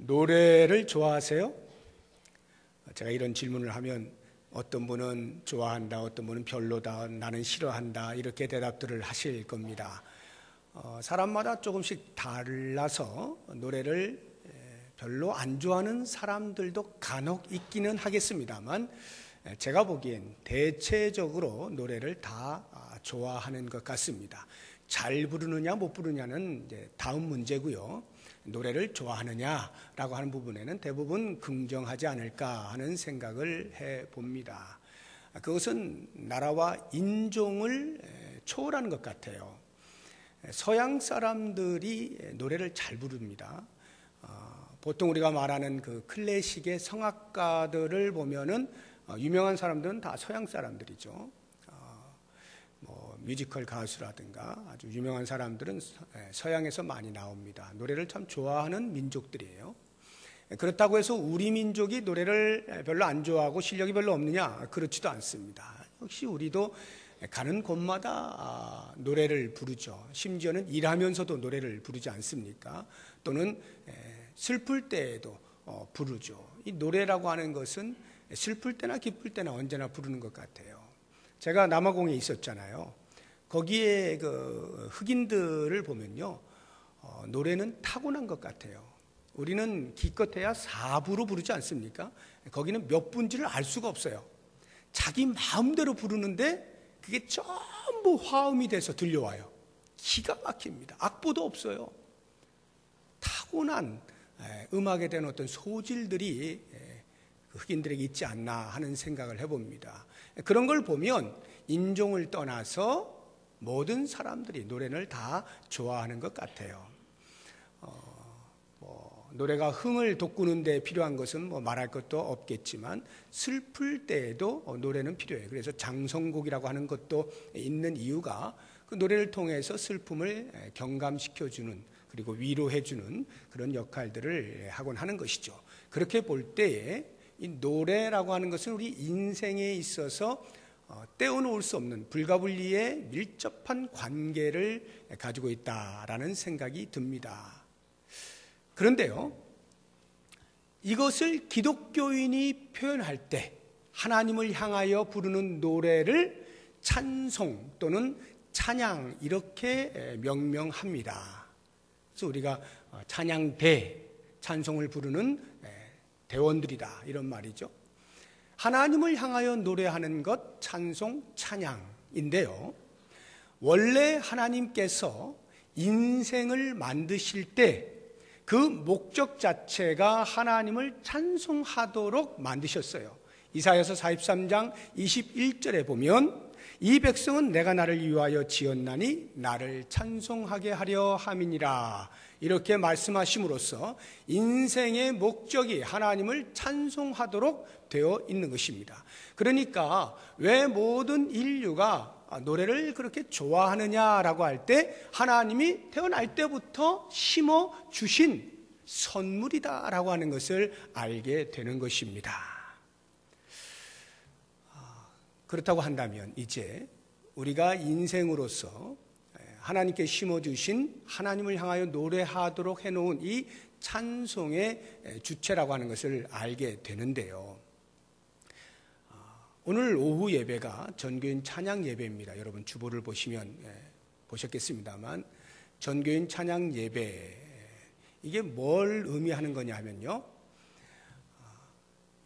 노래를 좋아하세요? 제가 이런 질문을 하면 어떤 분은 좋아한다, 어떤 분은 별로다, 나는 싫어한다 이렇게 대답들을 하실 겁니다. 사람마다 조금씩 달라서 노래를 별로 안 좋아하는 사람들도 간혹 있기는 하겠습니다만 제가 보기엔 대체적으로 노래를 다 좋아하는 것 같습니다. 잘 부르느냐 못 부르느냐는 이제 다음 문제고요. 노래를 좋아하느냐라고 하는 부분에는 대부분 긍정하지 않을까 하는 생각을 해봅니다. 그것은 나라와 인종을 초월하는 것 같아요. 서양 사람들이 노래를 잘 부릅니다. 보통 우리가 말하는 그 클래식의 성악가들을 보면은 유명한 사람들은 다 서양 사람들이죠. 뮤지컬 가수라든가 아주 유명한 사람들은 서양에서 많이 나옵니다. 노래를 참 좋아하는 민족들이에요. 그렇다고 해서 우리 민족이 노래를 별로 안 좋아하고 실력이 별로 없느냐? 그렇지도 않습니다. 역시 우리도 가는 곳마다 노래를 부르죠. 심지어는 일하면서도 노래를 부르지 않습니까? 또는 슬플 때에도 부르죠. 이 노래라고 하는 것은 슬플 때나 기쁠 때나 언제나 부르는 것 같아요. 제가 남아공에 있었잖아요. 거기에 그 흑인들을 보면요, 노래는 타고난 것 같아요. 우리는 기껏해야 4부로 부르지 않습니까? 거기는 몇 분지를 알 수가 없어요. 자기 마음대로 부르는데 그게 전부 화음이 돼서 들려와요. 기가 막힙니다. 악보도 없어요. 타고난 음악에 대한 어떤 소질들이 흑인들에게 있지 않나 하는 생각을 해봅니다. 그런 걸 보면 인종을 떠나서 모든 사람들이 노래를 다 좋아하는 것 같아요. 노래가 흥을 돋구는 데 필요한 것은 말할 것도 없겠지만 슬플 때에도 노래는 필요해요. 그래서 장성곡이라고 하는 것도 있는 이유가 그 노래를 통해서 슬픔을 경감시켜주는 그리고 위로해주는 그런 역할들을 하곤 하는 것이죠. 그렇게 볼 때에 이 노래라고 하는 것은 우리 인생에 있어서 떼어놓을 수 없는 불가분리의 밀접한 관계를 가지고 있다라는 생각이 듭니다. 그런데요, 이것을 기독교인이 표현할 때 하나님을 향하여 부르는 노래를 찬송 또는 찬양 이렇게 명명합니다. 그래서 우리가 찬양대, 찬송을 부르는 대원들이다 이런 말이죠. 하나님을 향하여 노래하는 것 찬송, 찬양인데요. 원래 하나님께서 인생을 만드실 때 그 목적 자체가 하나님을 찬송하도록 만드셨어요. 이사야서 43장 21절에 보면 이 백성은 내가 나를 위하여 지었나니 나를 찬송하게 하려 함이니라 이렇게 말씀하심으로써 인생의 목적이 하나님을 찬송하도록 되어 있는 것입니다. 그러니까 왜 모든 인류가 노래를 그렇게 좋아하느냐라고 할 때 하나님이 태어날 때부터 심어주신 선물이다라고 하는 것을 알게 되는 것입니다. 그렇다고 한다면 이제 우리가 인생으로서 하나님께 심어주신 하나님을 향하여 노래하도록 해놓은 이 찬송의 주체라고 하는 것을 알게 되는데요. 오늘 오후 예배가 전교인 찬양 예배입니다. 여러분 주보를 보시면 보셨겠습니다만 전교인 찬양 예배 이게 뭘 의미하는 거냐 하면요.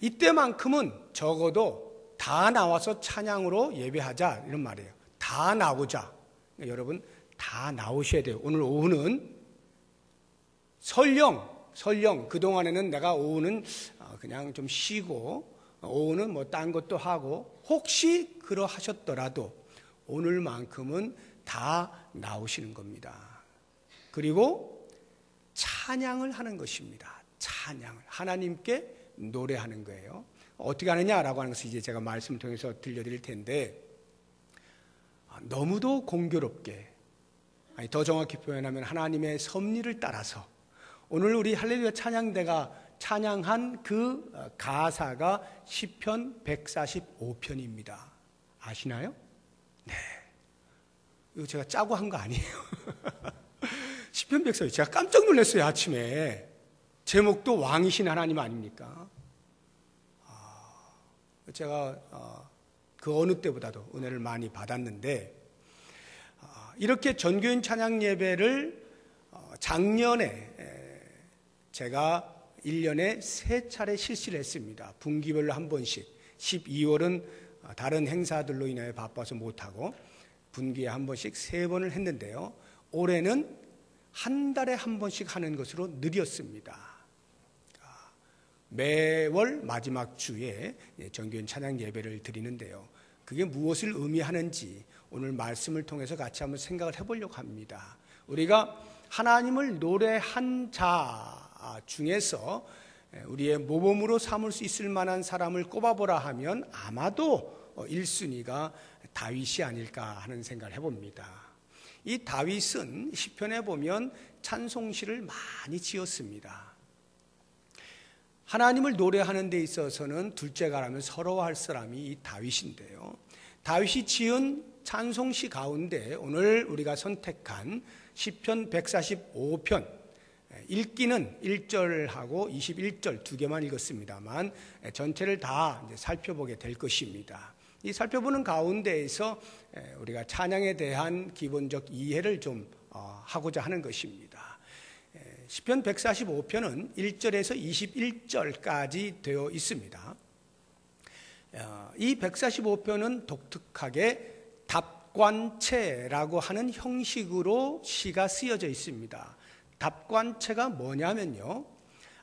이때만큼은 적어도 다 나와서 찬양으로 예배하자 이런 말이에요. 다 나오자. 그러니까 여러분 다 나오셔야 돼요. 오늘 오후는 설령 그동안에는 내가 오후는 그냥 좀 쉬고 오후는 딴 것도 하고 혹시 그러하셨더라도 오늘만큼은 다 나오시는 겁니다. 그리고 찬양을 하는 것입니다. 찬양을 하나님께 노래하는 거예요. 어떻게 하느냐라고 하는 것을 이제 제가 말씀을 통해서 들려드릴 텐데 너무도 공교롭게 더 정확히 표현하면 하나님의 섭리를 따라서 오늘 우리 할렐루야 찬양대가 찬양한 그 가사가 시편 145편입니다. 아시나요? 네. 이거 제가 짜고 한 거 아니에요. 시편 145편 제가 깜짝 놀랐어요. 아침에 제목도 왕이신 하나님 아닙니까? 제가 그 어느 때보다도 은혜를 많이 받았는데, 이렇게 전교인 찬양 예배를 작년에 제가 1년에 3차례 실시를 했습니다. 분기별로 한 번씩. 12월은 다른 행사들로 인해 바빠서 못하고 분기에 한 번씩 3번을 했는데요. 올해는 한 달에 한 번씩 하는 것으로 늘렸습니다. 매월 마지막 주에 정교인 찬양 예배를 드리는데요. 그게 무엇을 의미하는지 오늘 말씀을 통해서 같이 한번 생각을 해보려고 합니다. 우리가 하나님을 노래한 자 중에서 우리의 모범으로 삼을 수 있을 만한 사람을 꼽아보라 하면 아마도 1순위가 다윗이 아닐까 하는 생각을 해봅니다. 이 다윗은 시편에 보면 찬송시를 많이 지었습니다. 하나님을 노래하는 데 있어서는 둘째가라면 서러워할 사람이 이 다윗인데요. 다윗이 지은 찬송시 가운데 오늘 우리가 선택한 시편 145편, 읽기는 1절하고 21절 두 개만 읽었습니다만 전체를 다 살펴보게 될 것입니다. 이 살펴보는 가운데에서 우리가 찬양에 대한 기본적 이해를 좀 하고자 하는 것입니다. 시편 145편은 1절에서 21절까지 되어 있습니다. 이 145편은 독특하게 답관체라고 하는 형식으로 시가 쓰여져 있습니다. 답관체가 뭐냐면요,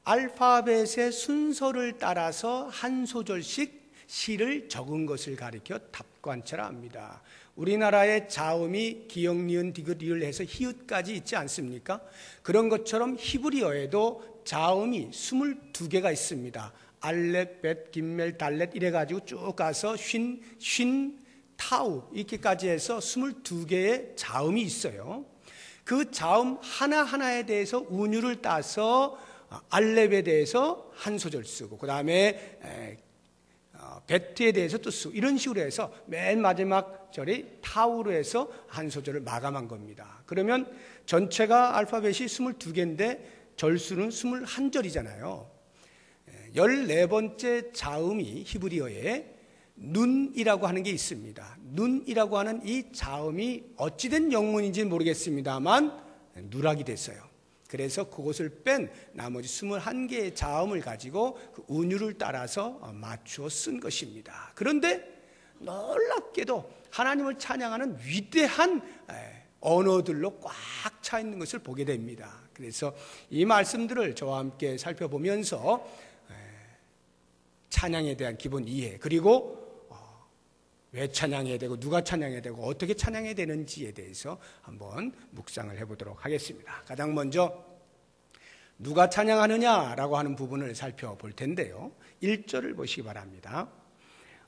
알파벳의 순서를 따라서 한 소절씩 시를 적은 것을 가리켜 답관체라 합니다. 우리나라의 자음이 기역, 니은, 디귿, 리을 해서 히읗까지 있지 않습니까? 그런 것처럼 히브리어에도 자음이 22개가 있습니다. 알렛, 벳, 김멜, 달렛 이래가지고 쭉 가서 쉰, 타우 이렇게까지 해서 22개의 자음이 있어요. 그 자음 하나하나에 대해서 운율을 따서 알렙에 대해서 한 소절 쓰고, 그 다음에 베트에 대해서 또 쓰고, 이런 식으로 해서 맨 마지막 절이 타우로 해서 한 소절을 마감한 겁니다. 그러면 전체가 알파벳이 22개인데 절수는 21절이잖아요. 14번째 자음이 히브리어에 눈이라고 하는 게 있습니다. 눈이라고 하는 이 자음이 어찌된 영문인지는 모르겠습니다만 누락이 됐어요. 그래서 그것을 뺀 나머지 21개의 자음을 가지고 그 운율을 따라서 맞추어 쓴 것입니다. 그런데 놀랍게도 하나님을 찬양하는 위대한 언어들로 꽉 차 있는 것을 보게 됩니다. 그래서 이 말씀들을 저와 함께 살펴보면서 찬양에 대한 기본 이해, 그리고 왜 찬양해야 되고 누가 찬양해야 되고 어떻게 찬양해야 되는지에 대해서 한번 묵상을 해보도록 하겠습니다. 가장 먼저 누가 찬양하느냐라고 하는 부분을 살펴볼 텐데요. 1절을 보시기 바랍니다.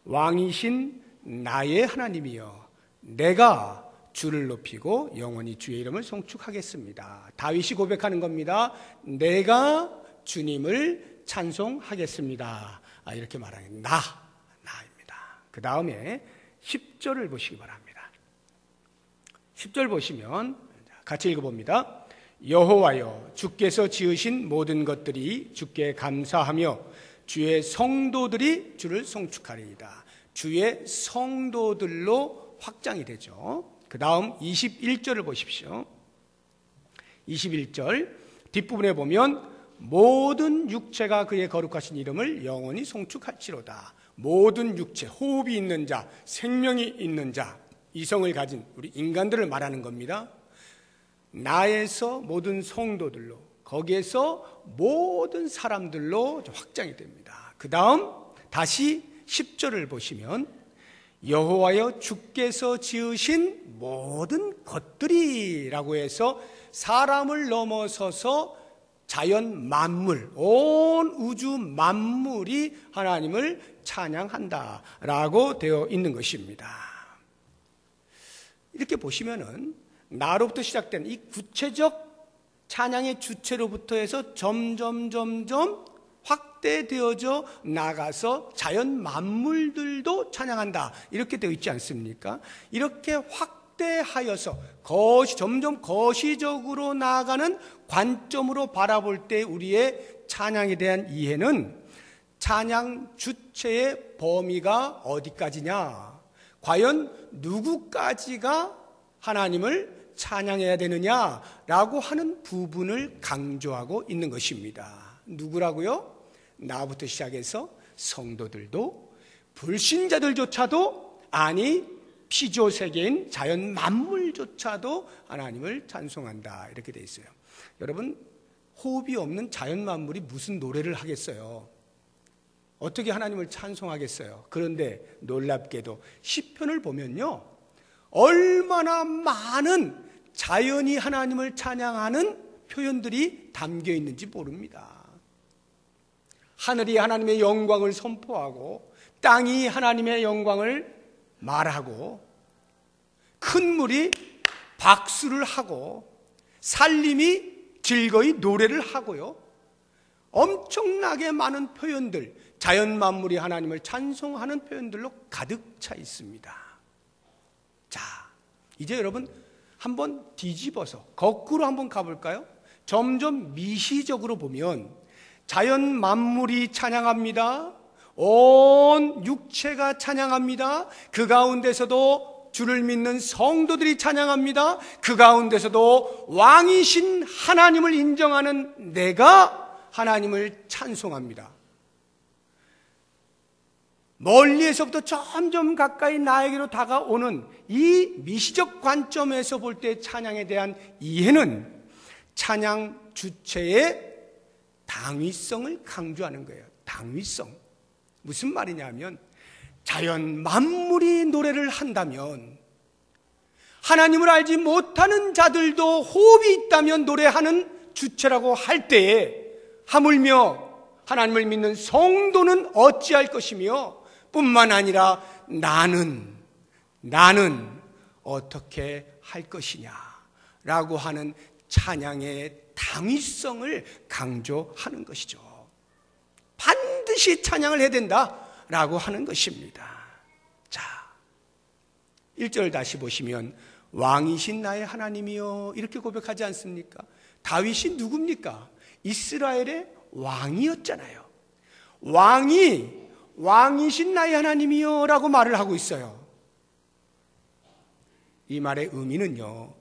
왕이신 나의 하나님이여, 내가 주를 높이고 영원히 주의 이름을 송축하겠습니다. 다윗이 고백하는 겁니다. 내가 주님을 찬송하겠습니다. 이렇게 말하는 나입니다. 그 다음에 10절을 보시기 바랍니다. 10절 보시면 같이 읽어봅니다. 여호와여, 주께서 지으신 모든 것들이 주께 감사하며 주의 성도들이 주를 송축하리이다. 주의 성도들로 확장이 되죠. 그 다음 21절을 보십시오. 21절 뒷부분에 보면 모든 육체가 그의 거룩하신 이름을 영원히 송축할지로다. 모든 육체, 호흡이 있는 자, 생명이 있는 자, 이성을 가진 우리 인간들을 말하는 겁니다. 나에서 모든 성도들로, 거기에서 모든 사람들로 확장이 됩니다. 그 다음 다시 10절을 보시면 여호와여, 주께서 지으신 모든 것들이라고 해서 사람을 넘어서서 자연 만물, 온 우주 만물이 하나님을 찬양한다라고 되어 있는 것입니다. 이렇게 보시면은 나로부터 시작된 이 구체적 찬양의 주체로부터 해서 점점 확대되어져 나가서 자연 만물들도 찬양한다, 이렇게 되어 있지 않습니까? 이렇게 확대하여서 점점 거시적으로 나아가는 관점으로 바라볼 때 우리의 찬양에 대한 이해는 찬양 주체의 범위가 어디까지냐, 과연 누구까지가 하나님을 찬양해야 되느냐라고 하는 부분을 강조하고 있는 것입니다. 누구라고요? 나부터 시작해서 성도들도, 불신자들조차도, 아니 피조세계인 자연 만물조차도 하나님을 찬송한다, 이렇게 돼 있어요. 여러분, 호흡이 없는 자연 만물이 무슨 노래를 하겠어요? 어떻게 하나님을 찬송하겠어요? 그런데 놀랍게도 시편을 보면요, 얼마나 많은 자연이 하나님을 찬양하는 표현들이 담겨 있는지 모릅니다. 하늘이 하나님의 영광을 선포하고, 땅이 하나님의 영광을 말하고, 큰 물이 박수를 하고, 산림이 즐거이 노래를 하고요, 엄청나게 많은 표현들, 자연 만물이 하나님을 찬송하는 표현들로 가득 차 있습니다. 자, 이제 여러분 한번 뒤집어서 거꾸로 한번 가볼까요? 점점 미시적으로 보면 자연 만물이 찬양합니다. 온 육체가 찬양합니다. 그 가운데서도 주를 믿는 성도들이 찬양합니다. 그 가운데서도 왕이신 하나님을 인정하는 내가 하나님을 찬송합니다. 멀리에서부터 점점 가까이 나에게로 다가오는 이 미시적 관점에서 볼 때 찬양에 대한 이해는 찬양 주체의 당위성을 강조하는 거예요. 당위성. 무슨 말이냐면, 자연 만물이 노래를 한다면, 하나님을 알지 못하는 자들도 호흡이 있다면 노래하는 주체라고 할 때에, 하물며 하나님을 믿는 성도는 어찌할 것이며, 뿐만 아니라 나는 어떻게 할 것이냐라고 하는 찬양의 당위성을 강조하는 것이죠. 반드시 찬양을 해야 된다라고 하는 것입니다. 자, 1절 다시 보시면, 왕이신 나의 하나님이여, 이렇게 고백하지 않습니까? 다윗이 누굽니까? 이스라엘의 왕이었잖아요. 왕이신 나의 하나님이여 라고 말을 하고 있어요. 이 말의 의미는요,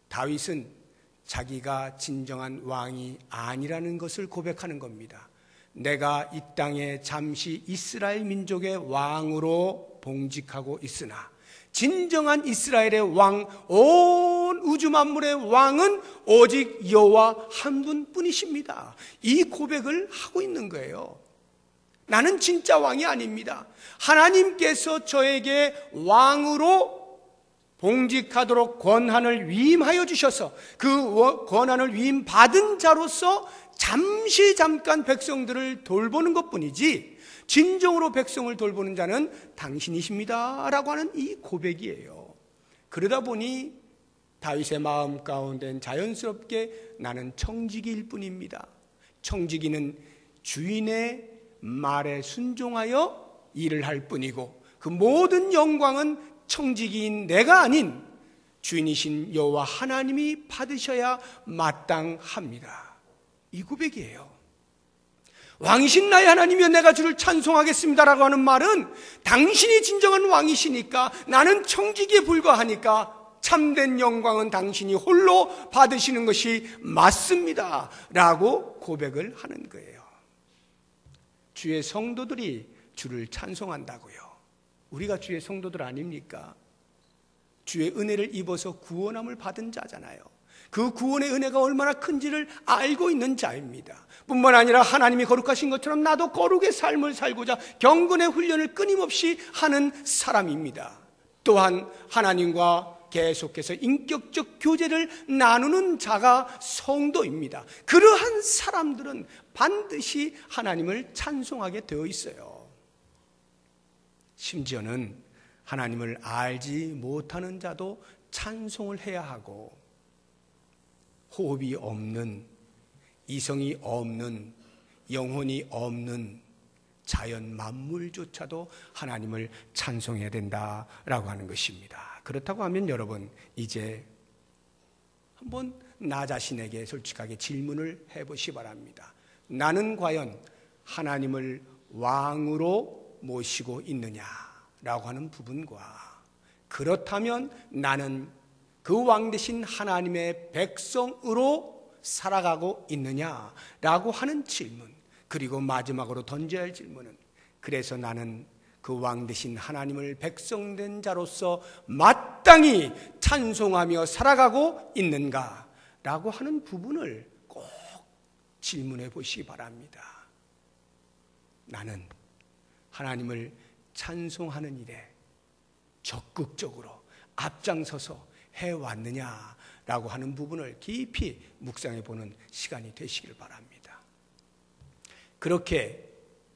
다윗은 자기가 진정한 왕이 아니라는 것을 고백하는 겁니다. 내가 이 땅에 잠시 이스라엘 민족의 왕으로 봉직하고 있으나 진정한 이스라엘의 왕, 온 우주 만물의 왕은 오직 여호와 한 분뿐이십니다. 이 고백을 하고 있는 거예요. 나는 진짜 왕이 아닙니다. 하나님께서 저에게 왕으로 봉직하도록 권한을 위임하여 주셔서 그 권한을 위임받은 자로서 잠깐 백성들을 돌보는 것뿐이지, 진정으로 백성을 돌보는 자는 당신이십니다 라고 하는 이 고백이에요. 그러다 보니 다윗의 마음 가운데는 자연스럽게 나는 청지기일 뿐입니다. 청지기는 주인의 말에 순종하여 일을 할 뿐이고, 그 모든 영광은 청지기인 내가 아닌 주인이신 여호와 하나님이 받으셔야 마땅합니다. 이 고백이에요. 왕이신 나의 하나님이여 내가 주를 찬송하겠습니다라고 하는 말은, 당신이 진정한 왕이시니까, 나는 청지기에 불과하니까 참된 영광은 당신이 홀로 받으시는 것이 맞습니다 라고 고백을 하는 거예요. 주의 성도들이 주를 찬송한다고요. 우리가 주의 성도들 아닙니까? 주의 은혜를 입어서 구원함을 받은 자잖아요. 그 구원의 은혜가 얼마나 큰지를 알고 있는 자입니다. 뿐만 아니라 하나님이 거룩하신 것처럼 나도 거룩의 삶을 살고자 경건의 훈련을 끊임없이 하는 사람입니다. 또한 하나님과 계속해서 인격적 교제를 나누는 자가 성도입니다. 그러한 사람들은 반드시 하나님을 찬송하게 되어 있어요. 심지어는 하나님을 알지 못하는 자도 찬송을 해야 하고, 호흡이 없는, 이성이 없는, 영혼이 없는 자연 만물조차도 하나님을 찬송해야 된다라고 하는 것입니다. 그렇다고 하면 여러분, 이제 한번 나 자신에게 솔직하게 질문을 해보시 바랍니다. 나는 과연 하나님을 왕으로 모시고 있느냐라고 하는 부분과, 그렇다면 나는 그 왕 되신 하나님의 백성으로 살아가고 있느냐라고 하는 질문, 그리고 마지막으로 던져야 할 질문은, 그래서 나는 그 왕 되신 하나님을 백성된 자로서 마땅히 찬송하며 살아가고 있는가 라고 하는 부분을 꼭 질문해 보시기 바랍니다. 나는 하나님을 찬송하는 일에 적극적으로 앞장서서 해왔느냐라고 하는 부분을 깊이 묵상해 보는 시간이 되시길 바랍니다. 그렇게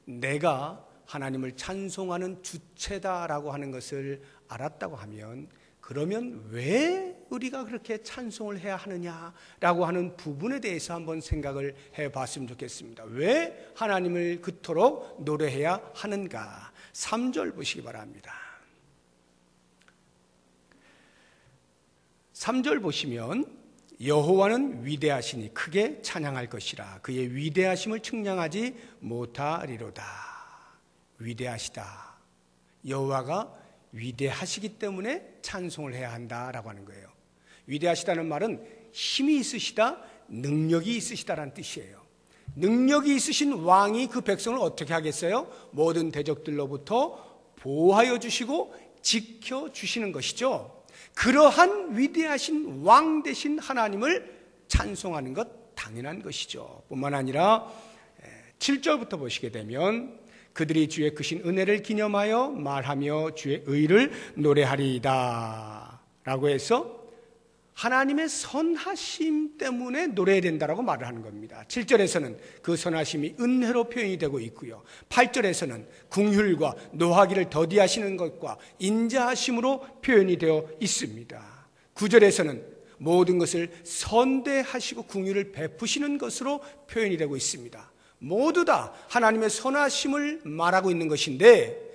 내가 하나님을 찬송하는 주체다라고 하는 것을 알았다고 하면, 그러면 왜 우리가 그렇게 찬송을 해야 하느냐라고 하는 부분에 대해서 한번 생각을 해봤으면 좋겠습니다. 왜 하나님을 그토록 노래해야 하는가? 3절 보시기 바랍니다. 3절 보시면, 여호와는 위대하시니 크게 찬양할 것이라. 그의 위대하심을 측량하지 못하리로다. 위대하시다. 여호와가 위대하시기 때문에 찬송을 해야 한다라고 하는 거예요. 위대하시다는 말은 힘이 있으시다, 능력이 있으시다라는 뜻이에요. 능력이 있으신 왕이 그 백성을 어떻게 하겠어요? 모든 대적들로부터 보호하여 주시고 지켜주시는 것이죠. 그러한 위대하신 왕 되신 하나님을 찬송하는 것 당연한 것이죠. 뿐만 아니라 7절부터 보시게 되면, 그들이 주의 크신 은혜를 기념하여 말하며 주의 의를 노래하리이다 라고 해서 하나님의 선하심 때문에 노래해야 된다라고 말을 하는 겁니다. 7절에서는 그 선하심이 은혜로 표현이 되고 있고요, 8절에서는 긍휼과 노하기를 더디하시는 것과 인자하심으로 표현이 되어 있습니다. 9절에서는 모든 것을 선대하시고 긍휼을 베푸시는 것으로 표현이 되고 있습니다. 모두 다 하나님의 선하심을 말하고 있는 것인데,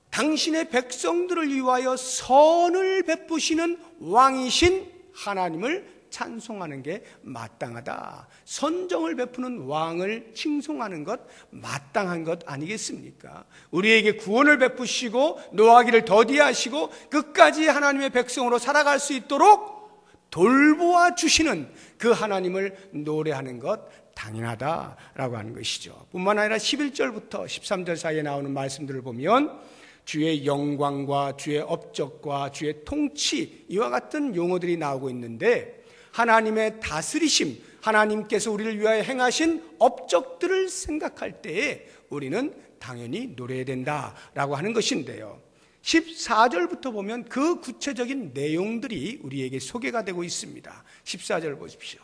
당신의 백성들을 위하여 선을 베푸시는 왕이신 하나님을 찬송하는 게 마땅하다. 선정을 베푸는 왕을 칭송하는 것 마땅한 것 아니겠습니까? 우리에게 구원을 베푸시고 노하기를 더디하시고 끝까지 하나님의 백성으로 살아갈 수 있도록 돌보아 주시는 그 하나님을 노래하는 것 당연하다라고 하는 것이죠. 뿐만 아니라 11절부터 13절 사이에 나오는 말씀들을 보면, 주의 영광과 주의 업적과 주의 통치, 이와 같은 용어들이 나오고 있는데, 하나님의 다스리심, 하나님께서 우리를 위하여 행하신 업적들을 생각할 때에 우리는 당연히 노래해야 된다라고 하는 것인데요, 14절부터 보면 그 구체적인 내용들이 우리에게 소개가 되고 있습니다. 14절 보십시오.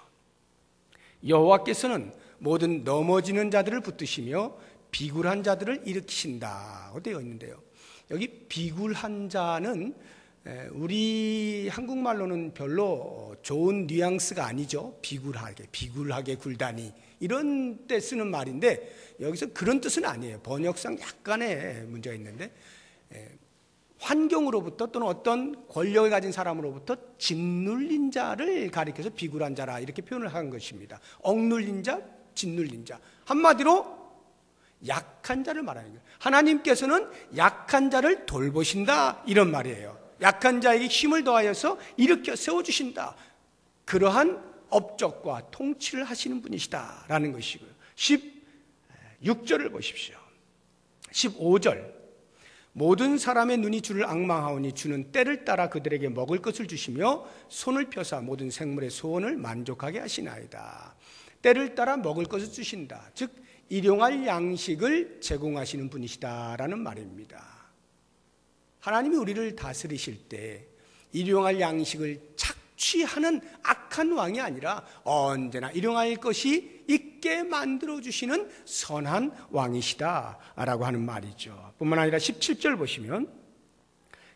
여호와께서는 모든 넘어지는 자들을 붙드시며 비굴한 자들을 일으키신다고 되어 있는데요, 여기 비굴한 자는 우리 한국말로는 별로 좋은 뉘앙스가 아니죠. 비굴하게 굴다니, 이런 때 쓰는 말인데, 여기서 그런 뜻은 아니에요. 번역상 약간의 문제가 있는데, 환경으로부터 또는 어떤 권력을 가진 사람으로부터 짓눌린 자를 가리켜서 비굴한 자라 이렇게 표현을 한 것입니다. 억눌린 자, 짓눌린 자, 한마디로 약한 자를 말하는 거예요. 하나님께서는 약한 자를 돌보신다, 이런 말이에요. 약한 자에게 힘을 더하여서 일으켜 세워주신다, 그러한 업적과 통치를 하시는 분이시다라는 것이고요. 16절을 보십시오. 15절, 모든 사람의 눈이 주를 앙망하오니 주는 때를 따라 그들에게 먹을 것을 주시며 손을 펴사 모든 생물의 소원을 만족하게 하시나이다. 때를 따라 먹을 것을 주신다, 즉 일용할 양식을 제공하시는 분이시다라는 말입니다. 하나님이 우리를 다스리실 때 일용할 양식을 착취하는 악한 왕이 아니라 언제나 일용할 것이 있게 만들어주시는 선한 왕이시다라고 하는 말이죠. 뿐만 아니라 17절 보시면,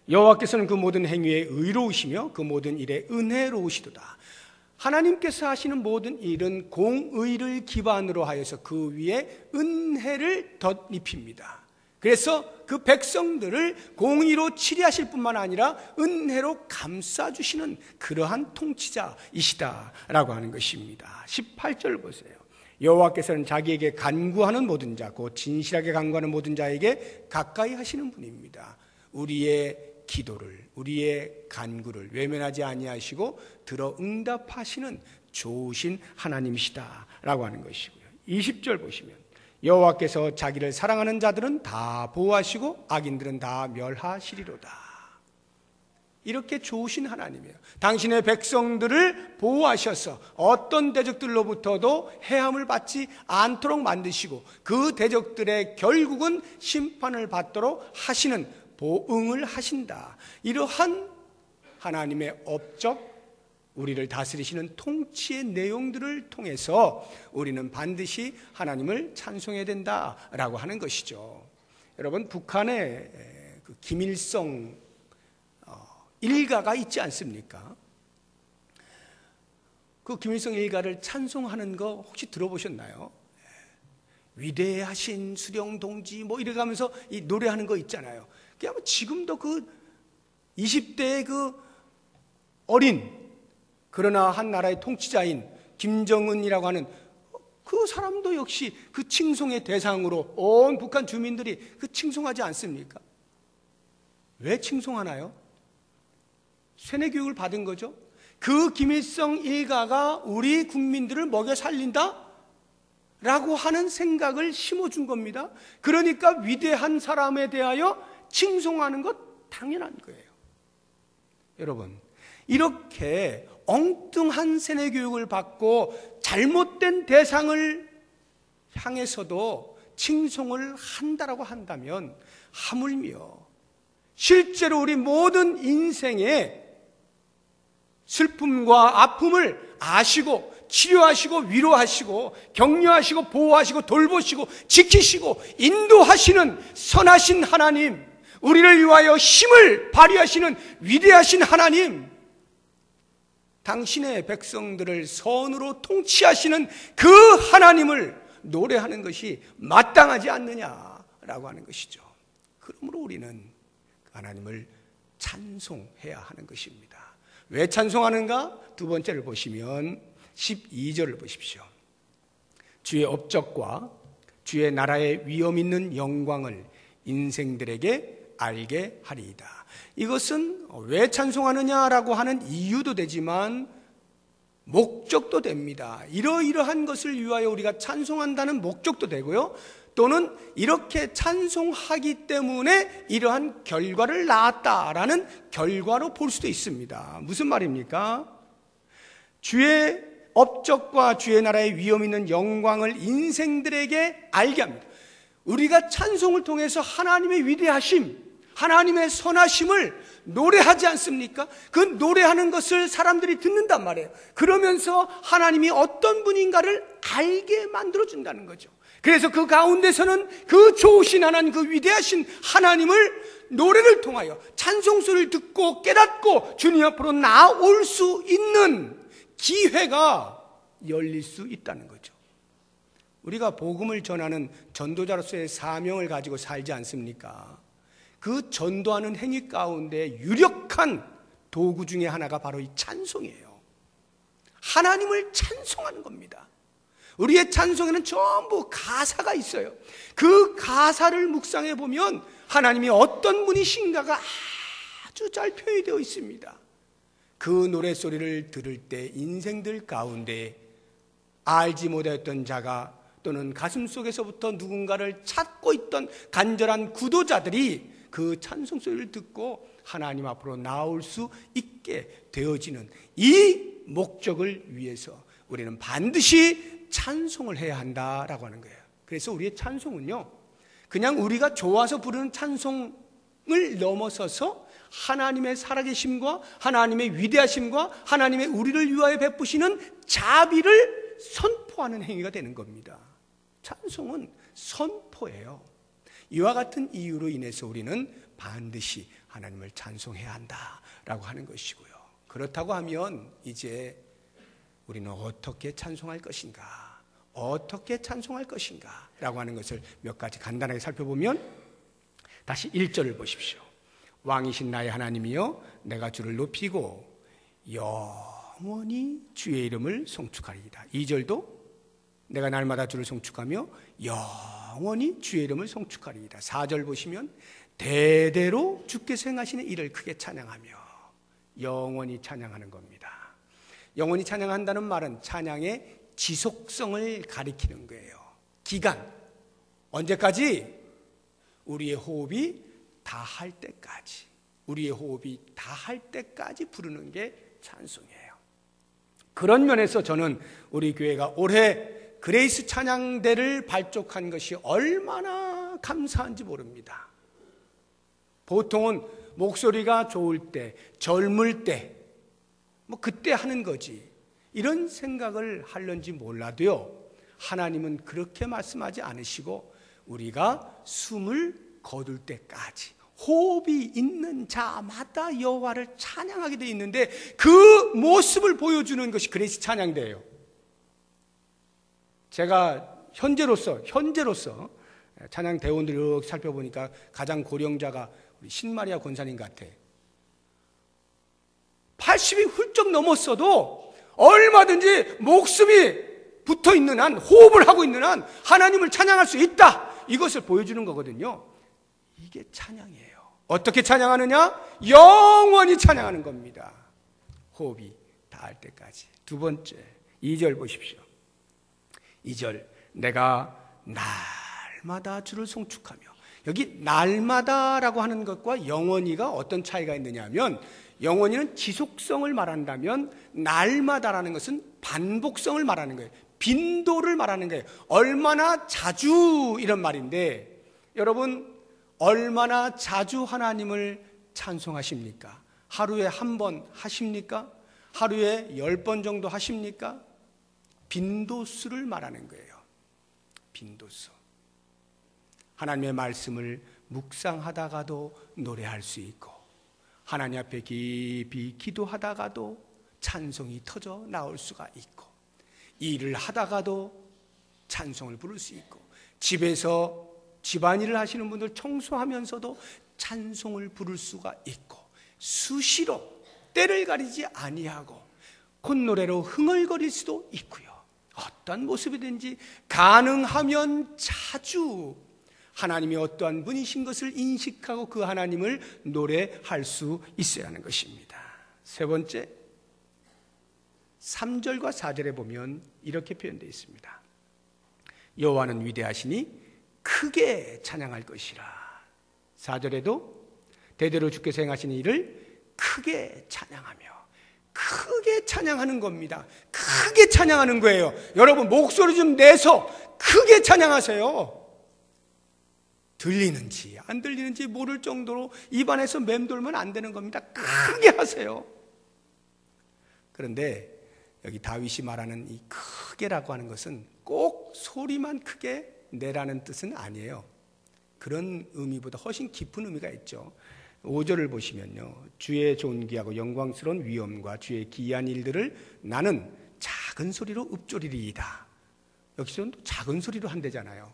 여호와께서는 그 모든 행위에 의로우시며 그 모든 일에 은혜로우시도다. 하나님께서 하시는 모든 일은 공의를 기반으로 하여서 그 위에 은혜를 덧입힙니다. 그래서 그 백성들을 공의로 치리하실 뿐만 아니라 은혜로 감싸주시는 그러한 통치자이시다라고 하는 것입니다. 18절 보세요. 여호와께서는 자기에게 간구하는 모든 자, 곧 진실하게 간구하는 모든 자에게 가까이 하시는 분입니다. 우리의 기도를, 우리의 간구를 외면하지 아니하시고 들어 응답하시는 좋으신 하나님이시다라고 하는 것이고요. 20절 보시면 여호와께서 자기를 사랑하는 자들은 다 보호하시고 악인들은 다 멸하시리로다. 이렇게 좋으신 하나님이에요. 당신의 백성들을 보호하셔서 어떤 대적들로부터도 해함을 받지 않도록 만드시고 그 대적들의 결국은 심판을 받도록 하시는 보응을 하신다. 이러한 하나님의 업적, 우리를 다스리시는 통치의 내용들을 통해서 우리는 반드시 하나님을 찬송해야 된다라고 하는 것이죠. 여러분, 북한에 그 김일성 일가가 있지 않습니까? 그 김일성 일가를 찬송하는 거 혹시 들어보셨나요? 위대하신 수령 동지 뭐 이래가면서 이 노래하는 거 있잖아요. 그냥 지금도 그 20대의 그 어린 그러나 한 나라의 통치자인 김정은이라고 하는 그 사람도 역시 그 칭송의 대상으로 온 북한 주민들이 그 칭송하지 않습니까? 왜 칭송하나요? 세뇌 교육을 받은 거죠. 그 김일성 일가가 우리 국민들을 먹여 살린다? 라고 하는 생각을 심어준 겁니다. 그러니까 위대한 사람에 대하여 칭송하는 것 당연한 거예요. 여러분, 이렇게 엉뚱한 세뇌 교육을 받고 잘못된 대상을 향해서도 칭송을 한다라고 한다면 하물며 실제로 우리 모든 인생에 슬픔과 아픔을 아시고 치료하시고 위로하시고 격려하시고 보호하시고 돌보시고 지키시고 인도하시는 선하신 하나님, 우리를 위하여 힘을 발휘하시는 위대하신 하나님, 당신의 백성들을 선으로 통치하시는 그 하나님을 노래하는 것이 마땅하지 않느냐라고 하는 것이죠. 그러므로 우리는 하나님을 찬송해야 하는 것입니다. 왜 찬송하는가? 두 번째를 보시면 12절을 보십시오. 주의 업적과 주의 나라의 위엄 있는 영광을 인생들에게 알게 하리이다. 이것은 왜 찬송하느냐라고 하는 이유도 되지만 목적도 됩니다. 이러이러한 것을 위하여 우리가 찬송한다는 목적도 되고요. 또는 이렇게 찬송하기 때문에 이러한 결과를 낳았다라는 결과로 볼 수도 있습니다. 무슨 말입니까? 주의 업적과 주의 나라의 위엄 있는 영광을 인생들에게 알게 합니다. 우리가 찬송을 통해서 하나님의 위대하심, 하나님의 선하심을 노래하지 않습니까? 그 노래하는 것을 사람들이 듣는단 말이에요. 그러면서 하나님이 어떤 분인가를 알게 만들어준다는 거죠. 그래서 그 가운데서는 그 좋으신 하나님, 그 위대하신 하나님을 노래를 통하여 찬송소리를 듣고 깨닫고 주님 앞으로 나올 수 있는 기회가 열릴 수 있다는 거죠. 우리가 복음을 전하는 전도자로서의 사명을 가지고 살지 않습니까? 그 전도하는 행위 가운데 유력한 도구 중에 하나가 바로 이 찬송이에요. 하나님을 찬송하는 겁니다. 우리의 찬송에는 전부 가사가 있어요. 그 가사를 묵상해 보면 하나님이 어떤 분이신가가 아주 잘 표현이 되어 있습니다. 그 노랫소리를 들을 때 인생들 가운데 알지 못했던 자가 또는 가슴속에서부터 누군가를 찾고 있던 간절한 구도자들이 그 찬송소리를 듣고 하나님 앞으로 나올 수 있게 되어지는 이 목적을 위해서 우리는 반드시 찬송을 해야 한다라고 하는 거예요. 그래서 우리의 찬송은요, 그냥 우리가 좋아서 부르는 찬송을 넘어서서 하나님의 살아계심과 하나님의 위대하심과 하나님의 우리를 위하여 베푸시는 자비를 선포하는 행위가 되는 겁니다. 찬송은 선포예요. 이와 같은 이유로 인해서 우리는 반드시 하나님을 찬송해야 한다라고 하는 것이고요. 그렇다고 하면 이제 우리는 어떻게 찬송할 것인가, 어떻게 찬송할 것인가 라고 하는 것을 몇 가지 간단하게 살펴보면, 다시 1절을 보십시오. 왕이신 나의 하나님이여, 내가 주를 높이고 영원히 주의 이름을 송축하리이다. 2절도 내가 날마다 주를 송축하며 영원히 주의 이름을 송축하리이다. 4절 보시면 대대로 주께서 행하시는 일을 크게 찬양하며 영원히 찬양하는 겁니다. 영원히 찬양한다는 말은 찬양의 지속성을 가리키는 거예요. 기간, 언제까지? 우리의 호흡이 다할 때까지, 우리의 호흡이 다할 때까지 부르는 게 찬송이에요. 그런 면에서 저는 우리 교회가 올해 그레이스 찬양대를 발족한 것이 얼마나 감사한지 모릅니다. 보통은 목소리가 좋을 때, 젊을 때, 그때 하는 거지, 이런 생각을 하는지 몰라도요, 하나님은 그렇게 말씀하지 않으시고 우리가 숨을 거둘 때까지 호흡이 있는 자마다 여호와를 찬양하게 되어 있는데, 그 모습을 보여주는 것이 그레이스 찬양대예요. 제가 현재로서 찬양 대원들을 이렇게 살펴보니까 가장 고령자가 우리 신마리아 권사님 같아. 80이 훌쩍 넘었어도 얼마든지 목숨이 붙어 있는 한, 호흡을 하고 있는 한 하나님을 찬양할 수 있다, 이것을 보여주는 거거든요. 이게 찬양이에요. 어떻게 찬양하느냐? 영원히 찬양하는 겁니다. 호흡이 닿을 때까지. 두 번째, 2절 보십시오. 2절, 내가 날마다 주를 송축하며. 여기 날마다라고 하는 것과 영원히가 어떤 차이가 있느냐 하면, 영원히는 지속성을 말한다면 날마다라는 것은 반복성을 말하는 거예요. 빈도를 말하는 거예요. 얼마나 자주, 이런 말인데, 여러분 얼마나 자주 하나님을 찬송하십니까? 하루에 한 번 하십니까? 하루에 10번 정도 하십니까? 빈도수를 말하는 거예요. 빈도수. 하나님의 말씀을 묵상하다가도 노래할 수 있고, 하나님 앞에 깊이 기도하다가도 찬송이 터져 나올 수가 있고, 일을 하다가도 찬송을 부를 수 있고, 집에서 집안일을 하시는 분들 청소하면서도 찬송을 부를 수가 있고, 수시로 때를 가리지 아니하고 콧노래로 흥얼거릴 수도 있고요. 어떤 모습이든지 가능하면 자주 하나님이 어떠한 분이신 것을 인식하고 그 하나님을 노래할 수 있어야 하는 것입니다. 세 번째, 3절과 4절에 보면 이렇게 표현되어 있습니다. 여호와는 위대하시니 크게 찬양할 것이라. 4절에도 대대로 주께서 행하시는 일을 크게 찬양하며, 크게 찬양하는 겁니다. 크게 찬양하는 거예요. 여러분 목소리 좀 내서 크게 찬양하세요. 들리는지 안 들리는지 모를 정도로 입안에서 맴돌면 안 되는 겁니다. 크게 하세요. 그런데 여기 다윗이 말하는 이 크게라고 하는 것은 꼭 소리만 크게 내라는 뜻은 아니에요. 그런 의미보다 훨씬 깊은 의미가 있죠. 5절을 보시면요, 주의 존귀하고 영광스러운 위엄과 주의 기이한 일들을 나는 작은 소리로 읊조리리이다. 여기서는 또 작은 소리로 한대잖아요.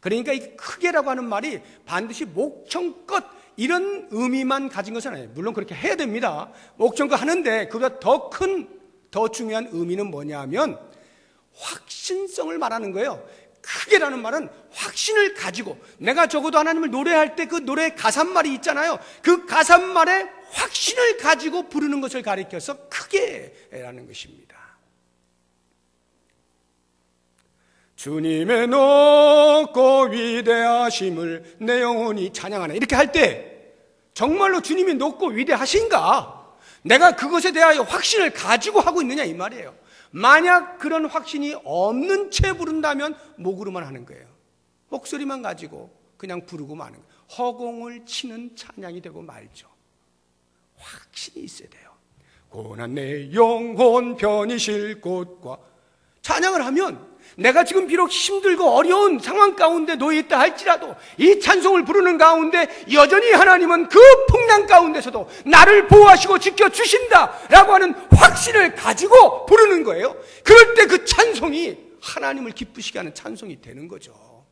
그러니까 이 크게라고 하는 말이 반드시 목청껏 이런 의미만 가진 것은 아니에요. 물론 그렇게 해야 됩니다. 목청껏 하는데 그보다 더 큰, 더 중요한 의미는 뭐냐 하면 확신성을 말하는 거예요. 크게라는 말은 확신을 가지고, 내가 적어도 하나님을 노래할 때 그 노래의 가사말이 있잖아요. 그 가사말에 확신을 가지고 부르는 것을 가리켜서 크게라는 것입니다. 주님의 높고 위대하심을 내 영혼이 찬양하네, 이렇게 할 때 정말로 주님이 높고 위대하신가? 내가 그것에 대하여 확신을 가지고 하고 있느냐, 이 말이에요. 만약 그런 확신이 없는 채 부른다면 목으로만 하는 거예요. 목소리만 가지고 그냥 부르고 마는 거예요. 허공을 치는 찬양이 되고 말죠. 확신이 있어야 돼요. 고난 내 영혼 편히 쉴 곳과, 찬양을 하면 내가 지금 비록 힘들고 어려운 상황 가운데 놓여 있다 할지라도 이 찬송을 부르는 가운데 여전히 하나님은 그 풍랑 가운데서도 나를 보호하시고 지켜주신다 라고 하는 확신을 가지고 부르는 거예요. 그럴 때 그 찬송이 하나님을 기쁘시게 하는 찬송이 되는 거죠.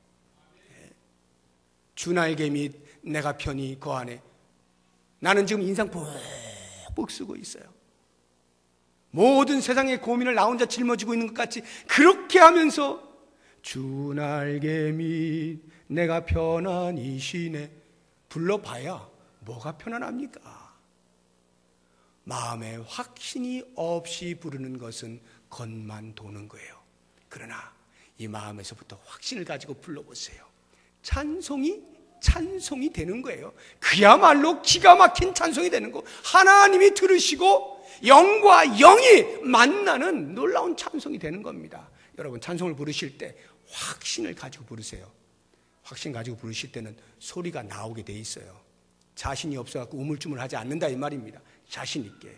주 날개 및 내가 편히 거하네. 나는 지금 인상 푹푹 쓰고 있어요. 모든 세상의 고민을 나 혼자 짊어지고 있는 것 같이 그렇게 하면서 주 날개 밑 내가 편안히 쉬네. 불러봐야 뭐가 편안합니까? 마음에 확신이 없이 부르는 것은 겉만 도는 거예요. 그러나 이 마음에서부터 확신을 가지고 불러보세요. 찬송이 되는 거예요. 그야말로 기가 막힌 찬송이 되는 거. 하나님이 들으시고 영과 영이 만나는 놀라운 찬송이 되는 겁니다. 여러분, 찬송을 부르실 때 확신을 가지고 부르세요. 확신 가지고 부르실 때는 소리가 나오게 돼 있어요. 자신이 없어갖고 우물쭈물하지 않는다 이 말입니다. 자신 있게.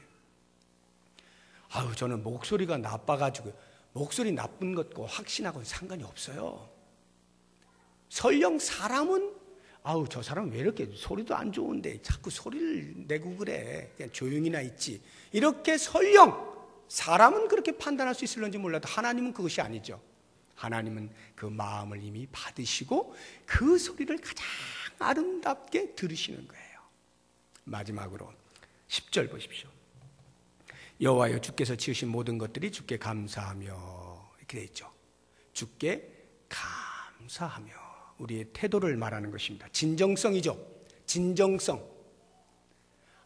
저는 목소리가 나빠가지고, 목소리 나쁜 것과 확신하고는 상관이 없어요. 설령 사람은 저 사람 왜 이렇게 소리도 안 좋은데 자꾸 소리를 내고 그래, 그냥 조용히나 있지, 이렇게 설령 사람은 그렇게 판단할 수 있을런지 몰라도 하나님은 그것이 아니죠. 하나님은 그 마음을 이미 받으시고 그 소리를 가장 아름답게 들으시는 거예요. 마지막으로 10절 보십시오. 여호와여, 주께서 지으신 모든 것들이 주께 감사하며, 이렇게 되어 있죠. 주께 감사하며. 우리의 태도를 말하는 것입니다. 진정성이죠. 진정성.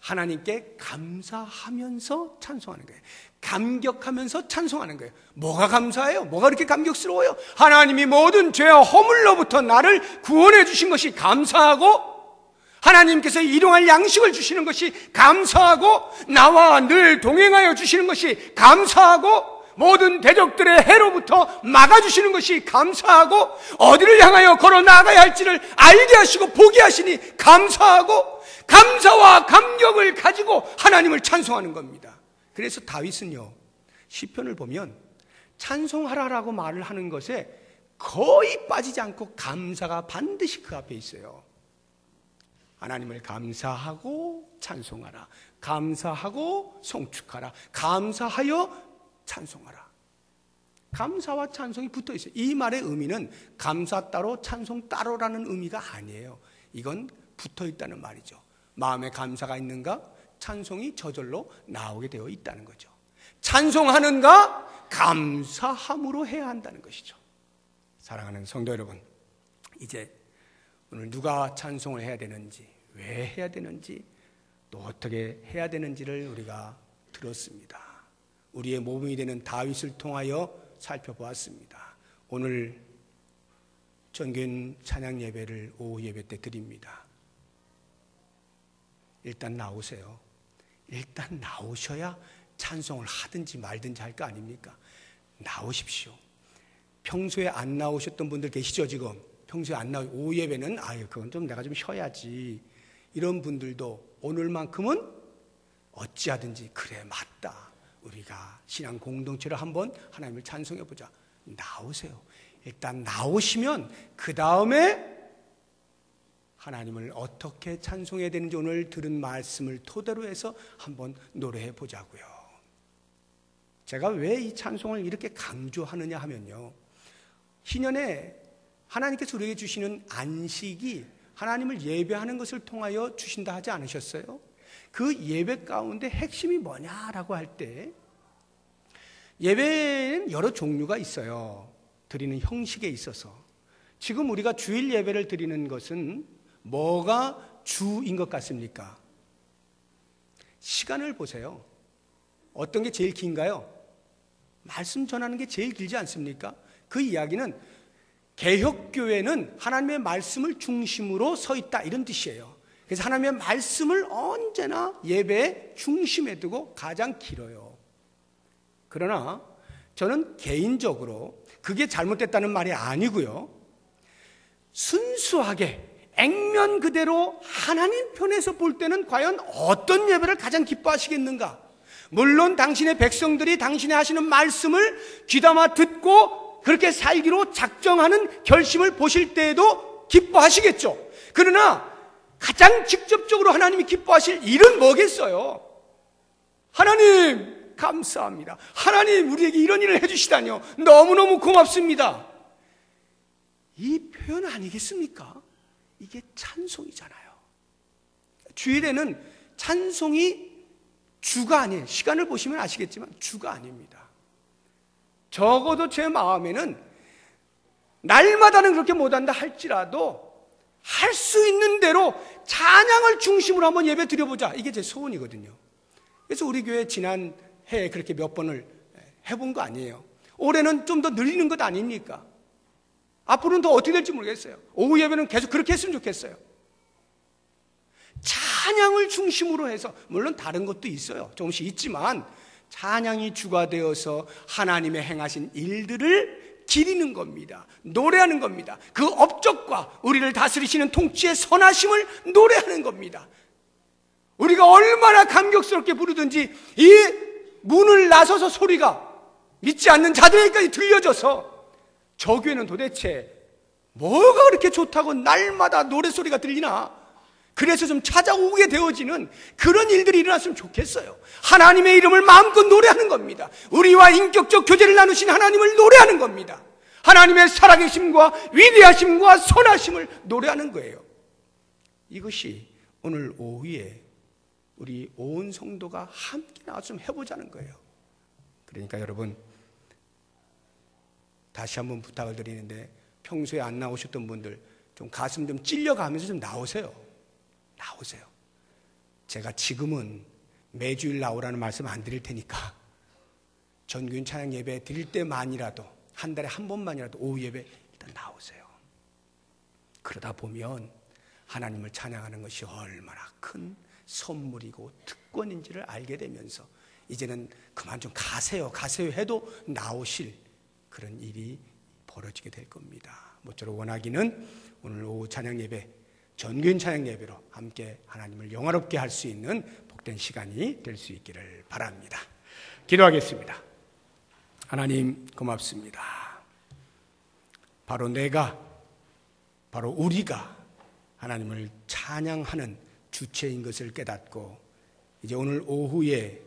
하나님께 감사하면서 찬송하는 거예요. 감격하면서 찬송하는 거예요. 뭐가 감사해요? 뭐가 그렇게 감격스러워요? 하나님이 모든 죄와 허물로부터 나를 구원해 주신 것이 감사하고, 하나님께서 일용할 양식을 주시는 것이 감사하고, 나와 늘 동행하여 주시는 것이 감사하고, 모든 대적들의 해로부터 막아주시는 것이 감사하고, 어디를 향하여 걸어 나가야 할지를 알게 하시고 보게 하시니 감사하고, 감사와 감격을 가지고 하나님을 찬송하는 겁니다. 그래서 다윗은요, 시편을 보면 찬송하라라고 말을 하는 것에 거의 빠지지 않고 감사가 반드시 그 앞에 있어요. 하나님을 감사하고 찬송하라, 감사하고 송축하라, 감사하여 찬송하라. 감사와 찬송이 붙어 있어요. 이 말의 의미는 감사 따로 찬송 따로라는 의미가 아니에요. 이건 붙어 있다는 말이죠. 마음에 감사가 있는가? 찬송이 저절로 나오게 되어 있다는 거죠. 찬송하는가? 감사함으로 해야 한다는 것이죠. 사랑하는 성도 여러분, 이제 오늘 누가 찬송을 해야 되는지, 왜 해야 되는지, 또 어떻게 해야 되는지를 우리가 들었습니다. 우리의 모범이 되는 다윗을 통하여 살펴보았습니다. 오늘 전교인 찬양 예배를 오후 예배 때 드립니다. 일단 나오세요. 일단 나오셔야 찬송을 하든지 말든지 할 거 아닙니까? 나오십시오. 평소에 안 나오셨던 분들 계시죠, 지금? 평소에 안 나오고 오후 예배는 그건 좀 내가 좀 쉬어야지, 이런 분들도 오늘만큼은 어찌하든지, 그래 맞다, 우리가 신앙 공동체로 한번 하나님을 찬송해 보자. 나오세요. 일단 나오시면 그 다음에 하나님을 어떻게 찬송해야 되는지 오늘 들은 말씀을 토대로 해서 한번 노래해 보자고요. 제가 왜 이 찬송을 이렇게 강조하느냐 하면요, 희년에 하나님께서 우리에게 주시는 안식이 하나님을 예배하는 것을 통하여 주신다 하지 않으셨어요? 그 예배 가운데 핵심이 뭐냐라고 할 때, 예배는 여러 종류가 있어요. 드리는 형식에 있어서. 지금 우리가 주일 예배를 드리는 것은 뭐가 주인 것 같습니까? 시간을 보세요. 어떤 게 제일 긴가요? 말씀 전하는 게 제일 길지 않습니까? 그 이야기는 개혁교회는 하나님의 말씀을 중심으로 서 있다, 이런 뜻이에요. 그래서 하나님의 말씀을 언제나 예배의 중심에 두고 가장 길어요. 그러나 저는 개인적으로 그게 잘못됐다는 말이 아니고요, 순수하게 액면 그대로 하나님 편에서 볼 때는 과연 어떤 예배를 가장 기뻐하시겠는가? 물론 당신의 백성들이 당신의 하시는 말씀을 귀담아 듣고 그렇게 살기로 작정하는 결심을 보실 때에도 기뻐하시겠죠. 그러나 가장 직접적으로 하나님이 기뻐하실 일은 뭐겠어요? 하나님 감사합니다. 하나님 우리에게 이런 일을 해주시다니요, 너무너무 고맙습니다. 이 표현 아니겠습니까? 이게 찬송이잖아요. 주일에는 찬송이 주가 아니에요. 시간을 보시면 아시겠지만 주가 아닙니다. 적어도 제 마음에는 날마다는 그렇게 못한다 할지라도 할 수 있는 대로 찬양을 중심으로 한번 예배 드려보자. 이게 제 소원이거든요. 그래서 우리 교회 지난 해에 그렇게 몇 번을 해본 거 아니에요. 올해는 좀 더 늘리는 것 아닙니까? 앞으로는 더 어떻게 될지 모르겠어요. 오후 예배는 계속 그렇게 했으면 좋겠어요. 찬양을 중심으로 해서, 물론 다른 것도 있어요. 조금씩 있지만 찬양이 주가 되어서 하나님의 행하신 일들을 기리는 겁니다. 노래하는 겁니다. 그 업적과 우리를 다스리시는 통치의 선하심을 노래하는 겁니다. 우리가 얼마나 감격스럽게 부르든지 이 문을 나서서 소리가 믿지 않는 자들에게까지 들려져서 저 교회는 도대체 뭐가 그렇게 좋다고 날마다 노래소리가 들리나? 그래서 좀 찾아오게 되어지는 그런 일들이 일어났으면 좋겠어요. 하나님의 이름을 마음껏 노래하는 겁니다. 우리와 인격적 교제를 나누신 하나님을 노래하는 겁니다. 하나님의 살아계심과 위대하심과 선하심을 노래하는 거예요. 이것이 오늘 오후에 우리 온 성도가 함께 나와서 좀 해보자는 거예요. 그러니까 여러분, 다시 한번 부탁을 드리는데 평소에 안 나오셨던 분들 좀 가슴 좀 찔려가면서 좀 나오세요. 나오세요. 제가 지금은 매주일 나오라는 말씀 안 드릴 테니까 전교인 찬양 예배 드릴 때만이라도, 한 달에 한 번만이라도 오후 예배 일단 나오세요. 그러다 보면 하나님을 찬양하는 것이 얼마나 큰 선물이고 특권인지를 알게 되면서 이제는 그만 좀 가세요 해도 나오실 그런 일이 벌어지게 될 겁니다. 모쪼록 원하기는 오늘 오후 찬양 예배, 전교인 찬양 예배로 함께 하나님을 영화롭게 할 수 있는 복된 시간이 될 수 있기를 바랍니다. 기도하겠습니다. 하나님 고맙습니다. 바로 바로 우리가 하나님을 찬양하는 주체인 것을 깨닫고 이제 오늘 오후에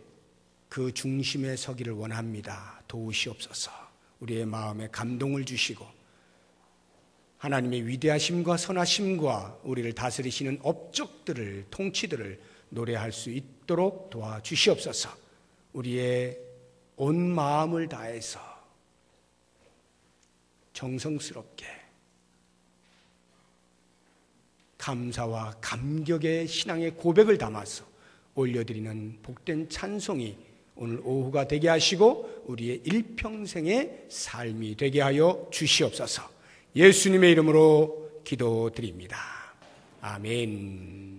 그 중심에 서기를 원합니다. 도우시옵소서. 우리의 마음에 감동을 주시고 하나님의 위대하심과 선하심과 우리를 다스리시는 업적들을, 통치들을 노래할 수 있도록 도와주시옵소서. 우리의 온 마음을 다해서 정성스럽게 감사와 감격의 신앙의 고백을 담아서 올려드리는 복된 찬송이 오늘 오후가 되게 하시고 우리의 일평생의 삶이 되게 하여 주시옵소서. 예수님의 이름으로 기도드립니다. 아멘.